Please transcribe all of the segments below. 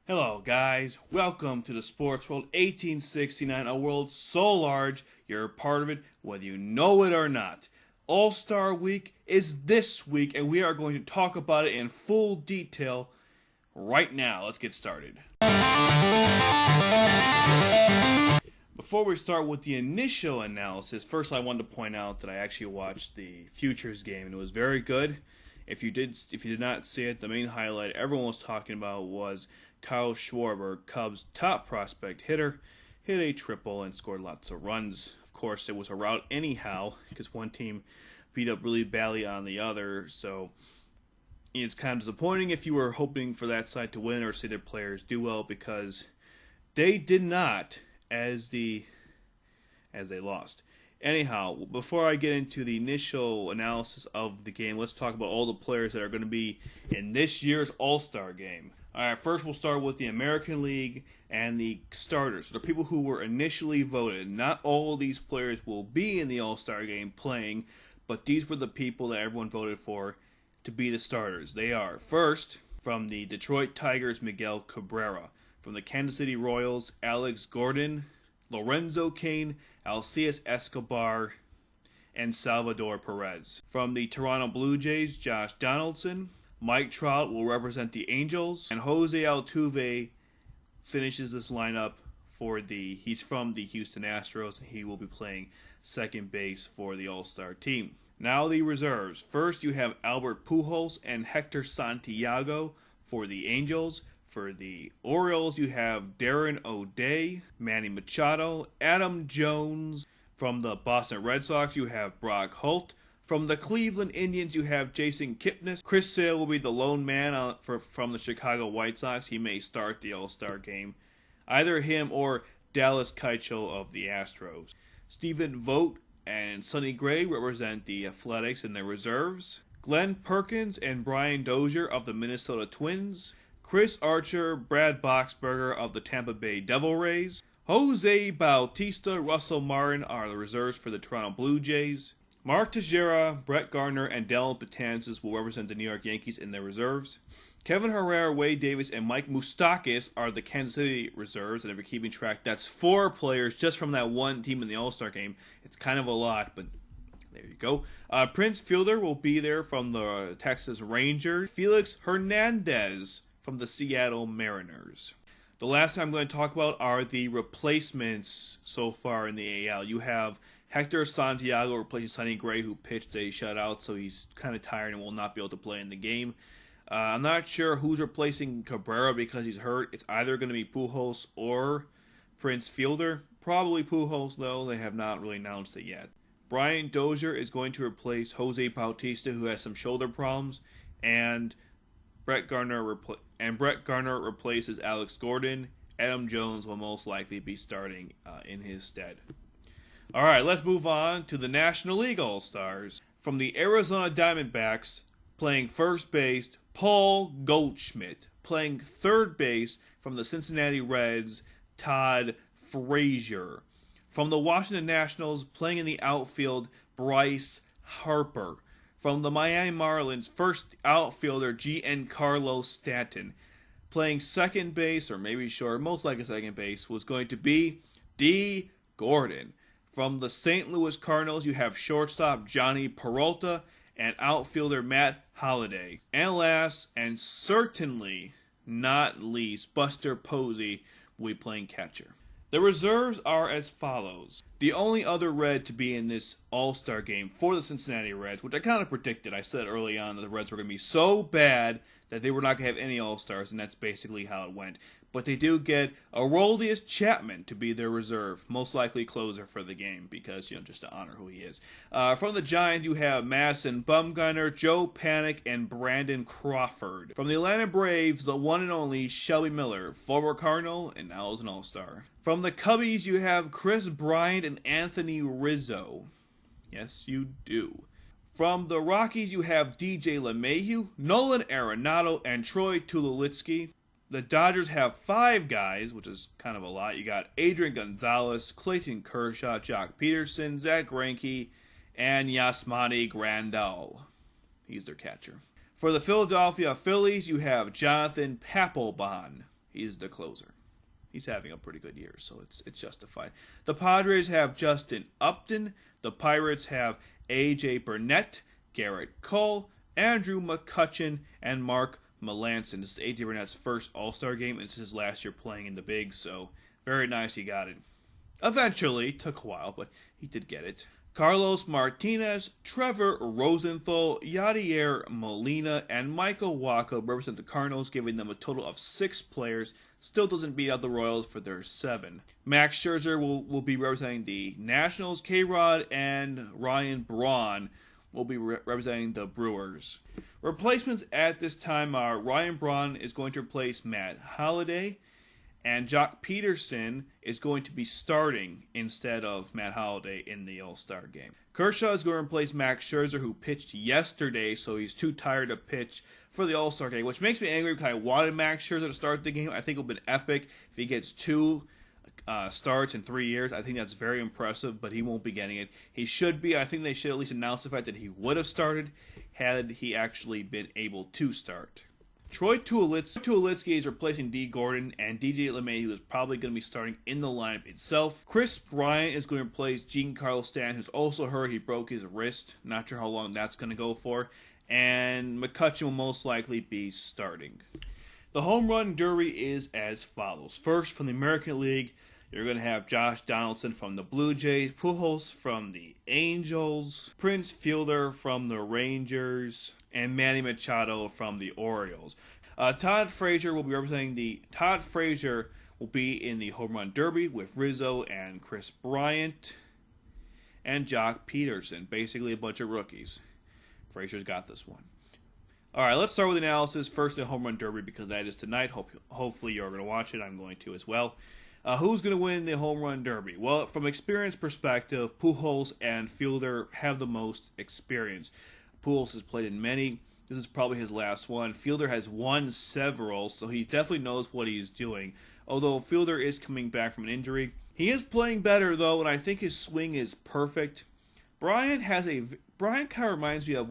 Hello guys, welcome to the Sports World 1869, a world so large you're a part of it whether you know it or not. All-Star Week is this week and we are going to talk about it in full detail right now. Let's get started. Before we start with the initial analysis, first I wanted to point out that I actually watched the Futures game and it was very good. If you did not see it, the main highlight everyone was talking about was Kyle Schwarber, Cubs' top prospect hitter, hit a triple and scored lots of runs. Of course, it was a rout anyhow because one team beat up really badly on the other, so it's kind of disappointing if you were hoping for that side to win or see their players do well because they did not as they lost. Anyhow, before I get into the initial analysis of the game, let's talk about all the players that are going to be in this year's All-Star game. Alright, first we'll start with the American League and the starters. So the people who were initially voted. Not all of these players will be in the All-Star game playing, but these were the people that everyone voted for to be the starters. They are, first, from the Detroit Tigers, Miguel Cabrera. From the Kansas City Royals, Alex Gordon, Lorenzo Cain, Alcides Escobar, and Salvador Perez. From the Toronto Blue Jays, Josh Donaldson. Mike Trout will represent the Angels, and Jose Altuve finishes this lineup he's from the Houston Astros, and he will be playing second base for the All-Star team. Now the reserves. First you have Albert Pujols and Hector Santiago for the Angels. For the Orioles you have Darren O'Day, Manny Machado, Adam Jones. From the Boston Red Sox you have Brock Holt. From the Cleveland Indians, you have Jason Kipnis. Chris Sale will be the lone man from the Chicago White Sox. He may start the All-Star game. Either him or Dallas Keuchel of the Astros. Stephen Vogt and Sonny Gray represent the Athletics in their reserves. Glenn Perkins and Brian Dozier of the Minnesota Twins. Chris Archer, Brad Boxberger of the Tampa Bay Devil Rays. Jose Bautista, Russell Martin are the reserves for the Toronto Blue Jays. Mark Teixeira, Brett Gardner, and Dellin Betancourt will represent the New York Yankees in their reserves. Kevin Herrera, Wade Davis, and Mike Moustakas are the Kansas City reserves. And if you're keeping track, that's 4 players just from that one team in the All-Star game. It's kind of a lot, but there you go. Prince Fielder will be there from the Texas Rangers. Felix Hernandez from the Seattle Mariners. The last thing I'm going to talk about are the replacements so far in the AL. You have Hector Santiago replacing Sonny Gray, who pitched a shutout, so he's kind of tired and will not be able to play in the game. I'm not sure who's replacing Cabrera because he's hurt. It's either going to be Pujols or Prince Fielder. Probably Pujols, though. They have not really announced it yet. Brian Dozier is going to replace Jose Bautista, who has some shoulder problems, and Brett Gardner replaces Alex Gordon. Adam Jones will most likely be starting in his stead. Alright, let's move on to the National League All-Stars. From the Arizona Diamondbacks, playing first base, Paul Goldschmidt. Playing third base from the Cincinnati Reds, Todd Frazier. From the Washington Nationals, playing in the outfield, Bryce Harper. From the Miami Marlins, first outfielder, Giancarlo Stanton. Playing second base, or maybe short, most likely second base, was going to be D. Gordon. From the St. Louis Cardinals, you have shortstop Johnny Peralta and outfielder Matt Holliday. And last, and certainly not least, Buster Posey will be playing catcher. The reserves are as follows. The only other Red to be in this All-Star game for the Cincinnati Reds, which I kind of predicted. I said early on that the Reds were going to be so bad that they were not going to have any All-Stars, and that's basically how it went. But they do get Aroldis Chapman to be their reserve, most likely closer for the game because, just to honor who he is. From the Giants, you have Madison Bumgarner, Joe Panik, and Brandon Crawford. From the Atlanta Braves, the one and only Shelby Miller, former Cardinal and now is an All-Star. From the Cubbies, you have Chris Bryant and Anthony Rizzo. Yes, you do. From the Rockies, you have DJ LeMahieu, Nolan Arenado, and Troy Tulowitzki. The Dodgers have 5 guys, which is kind of a lot. You got Adrian Gonzalez, Clayton Kershaw, Jock Peterson, Zach Greinke, and Yasmani Grandal. He's their catcher. For the Philadelphia Phillies, you have Jonathan Papelbon. he's the closer. He's having a pretty good year, so it's justified. The Padres have Justin Upton. The Pirates have A.J. Burnett, Garrett Cole, Andrew McCutchen, and Mark Melancon. This is A.J. Burnett's first All-Star game, and this is his last year playing in the Bigs, so very nice he got it. Eventually, took a while, but he did get it. Carlos Martinez, Trevor Rosenthal, Yadier Molina, and Michael Wacha represent the Cardinals, giving them a total of 6 players. Still doesn't beat out the Royals for their 7. Max Sherzer will be representing the Nationals. K-Rod and Ryan Braun will be representing the Brewers. Replacements at this time are Ryan Braun is going to replace Matt Holliday, and Jock Peterson is going to be starting instead of Matt Holliday in the All-Star game. Kershaw is going to replace Max Scherzer, who pitched yesterday, so he's too tired to pitch for the All-Star game, which makes me angry because I wanted Max Scherzer to start the game. I think it would have been epic if he gets 2 starts in 3 years. I think that's very impressive, but he won't be getting it. He should be. I think they should at least announce the fact that he would have started had he actually been able to start. Troy Tulowitzki is replacing D. Gordon, and DJ LeMay, who is probably going to be starting in the lineup itself. Chris Bryant is going to replace Giancarlo Stanton, who's also hurt. He broke his wrist. Not sure how long that's going to go for. And McCutchen will most likely be starting. The home run derby is as follows. First, from the American League, you're going to have Josh Donaldson from the Blue Jays, Pujols from the Angels, Prince Fielder from the Rangers, and Manny Machado from the Orioles. Todd Frazier will be in the home run derby with Rizzo and Chris Bryant and Jock Peterson. Basically a bunch of rookies. Frazier's got this one. All right, let's start with analysis. First, the home run derby, because that is tonight. Hopefully you're going to watch it. I'm going to as well. Who's going to win the home run derby? Well, from experience perspective, Pujols and Fielder have the most experience. Pujols has played in many. This is probably his last one. Fielder has won several, so he definitely knows what he's doing. Although Fielder is coming back from an injury. He is playing better, though, and I think his swing is perfect. Bryant kind of reminds me of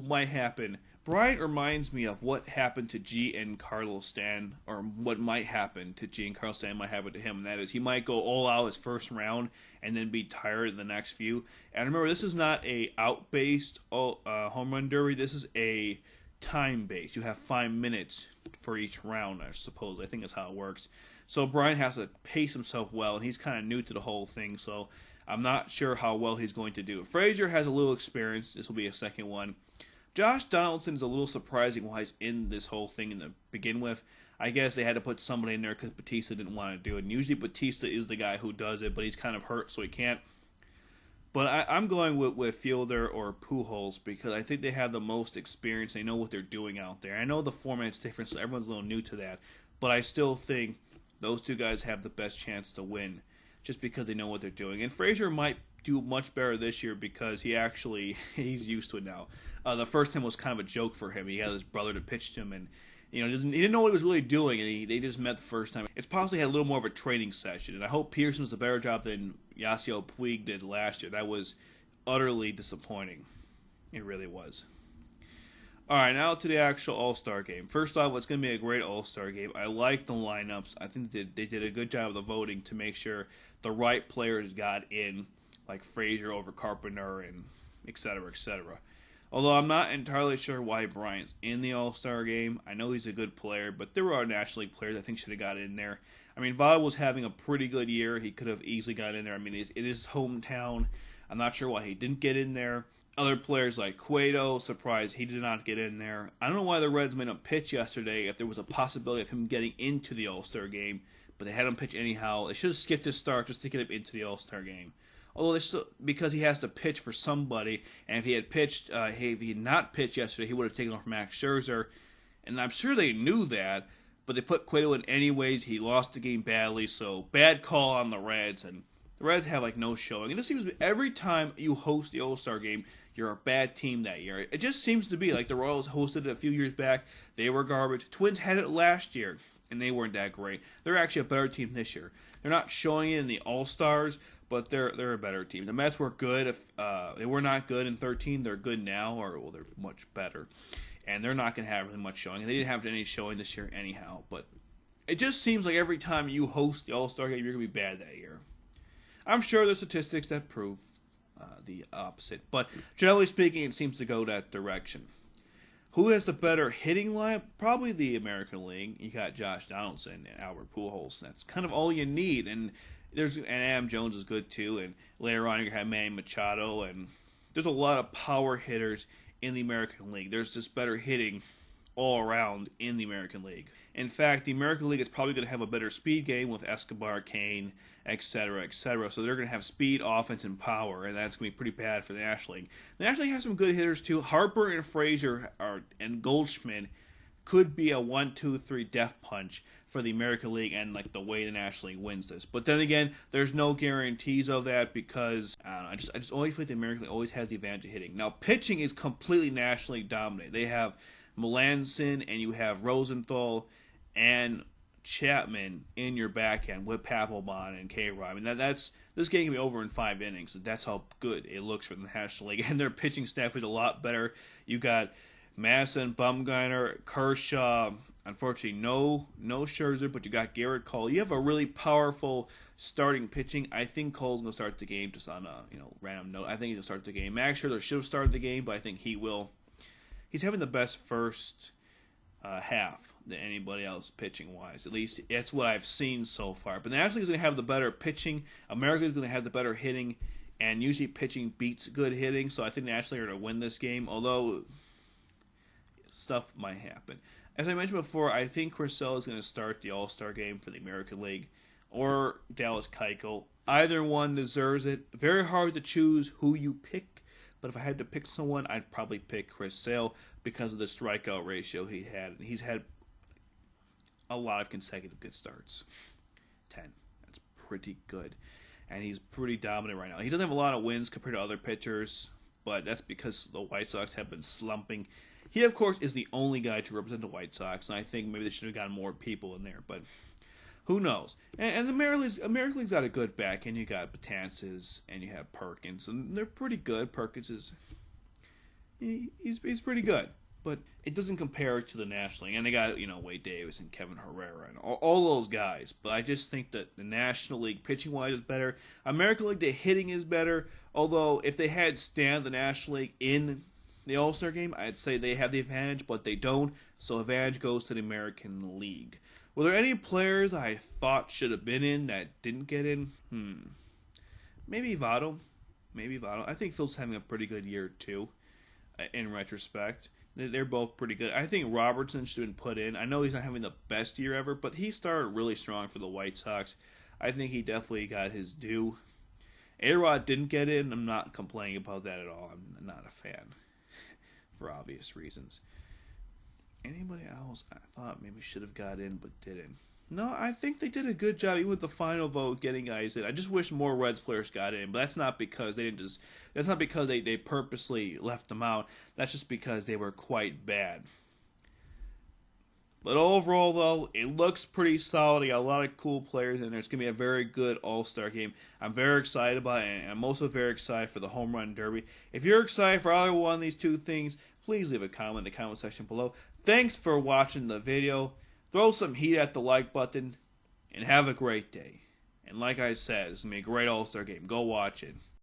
might happen. Bryant reminds me of what happened to Giancarlo Stanton, or what might happen to Giancarlo Stanton might happen to him, and that is he might go all out his first round and then be tired in the next few. And remember, this is not a out-based home run derby. This is a time-based. You have 5 minutes for each round, I suppose. I think that's how it works. So Bryant has to pace himself well, and he's kind of new to the whole thing, so I'm not sure how well he's going to do. Frazier has a little experience. This will be a second one. Josh Donaldson is a little surprising why he's in this whole thing to begin with. I guess they had to put somebody in there because Batista didn't want to do it. And usually Batista is the guy who does it, but he's kind of hurt, so he can't. But I'm going with Fielder or Pujols because I think they have the most experience. They know what they're doing out there. I know the format's different, so everyone's a little new to that. But I still think those 2 guys have the best chance to win just because they know what they're doing. And Frazier might do much better this year because he's used to it now. The first time was kind of a joke for him. He had his brother to pitch to him, and he didn't know what he was really doing, and they just met the first time. It's possibly had a little more of a training session, and I hope Pearson does a better job than Yasiel Puig did last year. That was utterly disappointing. It really was. All right, now to the actual All-Star game. First off, it's going to be a great All-Star game. I like the lineups. I think they did a good job of the voting to make sure the right players got in, like Frazier over Carpenter and et cetera, et cetera. Although I'm not entirely sure why Bryant's in the All-Star game. I know he's a good player, but there are National League players I think should have got in there. I mean, Votto was having a pretty good year. He could have easily got in there. I mean, it is his hometown. I'm not sure why he didn't get in there. Other players like Cueto, surprised he did not get in there. I don't know why the Reds made him pitch yesterday if there was a possibility of him getting into the All-Star game, but they had him pitch anyhow. They should have skipped his start just to get him into the All-Star game. Although because he has to pitch for somebody, and if he had not pitched yesterday, he would have taken off Max Scherzer, and I'm sure they knew that, but they put Cueto in anyways. He lost the game badly, so bad call on the Reds, and the Reds have no showing. And this seems every time you host the All-Star game, you're a bad team that year. It just seems to be like the Royals hosted it a few years back. They were garbage. Twins had it last year, and they weren't that great. They're actually a better team this year. They're not showing it in the All-Stars, but they're a better team. The Mets were good. If they were not good in 2013, they're good now, they're much better. And they're not going to have really much showing. They didn't have any showing this year anyhow, but It just seems like every time you host the All-Star game, you're going to be bad that year. I'm sure there's statistics that prove the opposite, but generally speaking, it seems to go that direction. Who has the better hitting lineup? Probably the American League. You got Josh Donaldson and Albert Pujols. That's kind of all you need. And Adam Jones is good too. And later on, you have Manny Machado. And there's a lot of power hitters in the American League. There's just better hitting all around in the American League. In fact, the American League is probably going to have a better speed game with Escobar, Kane, etc., etc. So they're going to have speed, offense, and power, and that's going to be pretty bad for the National League. The National League has some good hitters too. Harper and Frazier and Goldschmidt could be a 1-2-3 death punch for the American League and like the way the National League wins this. But then again, there's no guarantees of that because I don't know. I just always feel like the American League always has the advantage of hitting. Now pitching is completely National League dominated. They have Melancon and you have Rosenthal and Chapman in your backhand with Papelbon and K-Rod. I mean, this game can be over in 5 innings. That's how good it looks for the National League. And their pitching staff is a lot better. You got Masson, Bumgarner, Kershaw. Unfortunately, no Scherzer, but you got Garrett Cole. You have a really powerful starting pitching. I think Cole's going to start the game just on a random note. I think he's going to start the game. Max Sherzer should have started the game, but I think he will. He's having the best first half than anybody else pitching-wise. At least that's what I've seen so far. But the National League is going to have the better pitching. America is going to have the better hitting. And usually pitching beats good hitting. So I think the National League are going to win this game. Although stuff might happen. As I mentioned before, I think Chris Sale is going to start the All-Star game for the American League. Or Dallas Keuchel. Either one deserves it. Very hard to choose who you pick. But if I had to pick someone, I'd probably pick Chris Sale because of the strikeout ratio he had. He's had a lot of consecutive good starts. 10. That's pretty good. And he's pretty dominant right now. He doesn't have a lot of wins compared to other pitchers, but that's because the White Sox have been slumping. He, of course, is the only guy to represent the White Sox, and I think maybe they should have gotten more people in there, but who knows? And the American League's got a good back, and you got Betancourt, and you have Perkins, and they're pretty good. Perkins is he's pretty good, but it doesn't compare to the National League. And they got Wade Davis and Kevin Herrera and all those guys. But I just think that the National League pitching wise is better. American League, the hitting is better. Although if they had the National League in the All-Star game, I'd say they have the advantage, but they don't. So advantage goes to the American League. Were there any players I thought should have been in that didn't get in? Maybe Votto. I think Phil's having a pretty good year, too, in retrospect. They're both pretty good. I think Robertson should have been put in. I know he's not having the best year ever, but he started really strong for the White Sox. I think he definitely got his due. A-Rod didn't get in. I'm not complaining about that at all. I'm not a fan, for obvious reasons. Anybody else I thought maybe should have got in but didn't? No, I think they did a good job even with the final vote getting guys in. I just wish more Reds players got in, but that's not because they purposely left them out. That's just because they were quite bad. But overall, though, it looks pretty solid. You got a lot of cool players in there. It's going to be a very good All-Star game. I'm very excited about it, and I'm also very excited for the Home Run Derby. If you're excited for either one of these two things, please leave a comment in the comment section below. Thanks for watching the video. Throw some heat at the like button, and have a great day. And like I said, it's going to be a great All-Star game. Go watch it.